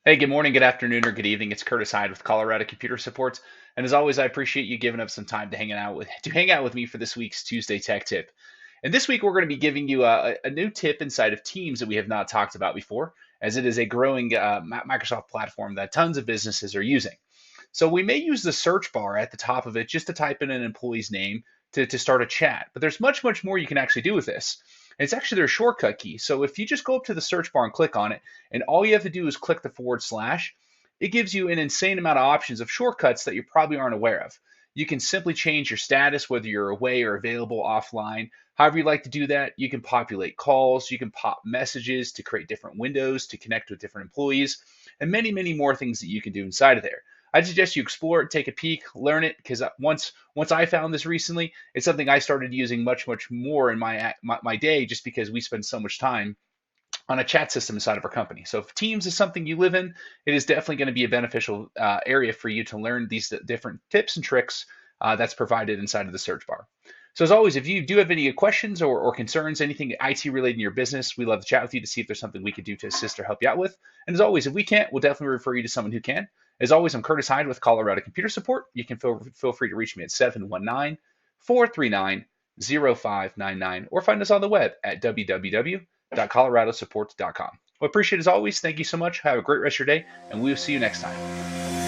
Hey, good morning, good afternoon, or good evening. It's Curtis Hyde with Colorado Computer Support, and as always, I appreciate you giving up some time to hang out with me for this week's Tuesday Tech Tip. And this week, we're going to be giving you a new tip inside of Teams that we have not talked about before, as it is a growing Microsoft platform that tons of businesses are using. So we may use the search bar at the top of it just to type in an employee's name to start a chat. But there's much, much more you can actually do with this. And it's actually their shortcut key. So if you just go up to the search bar and click on it, and all you have to do is click the forward slash, it gives you an insane amount of options of shortcuts that you probably aren't aware of. You can simply change your status, whether you're away or available offline. However you like to do that, you can populate calls, you can pop messages to create different windows to connect with different employees, and many, many more things that you can do inside of there. I suggest you explore it, take a peek, learn it, because once I found this recently, it's something I started using much, much more in my day, just because we spend so much time on a chat system inside of our company. So if Teams is something you live in, it is definitely going to be a beneficial area for you to learn these different tips and tricks that's provided inside of the search bar. So as always, if you do have any questions or concerns, anything IT related in your business, we love to chat with you to see if there's something we could do to assist or help you out with. And as always, if we can't, we'll definitely refer you to someone who can. As always, I'm Curtis Hyde with Colorado Computer Support. You can feel free to reach me at 719-439-0599 or find us on the web at www.coloradosupport.com. Well, I appreciate it as always. Thank you so much. Have a great rest of your day, and we will see you next time.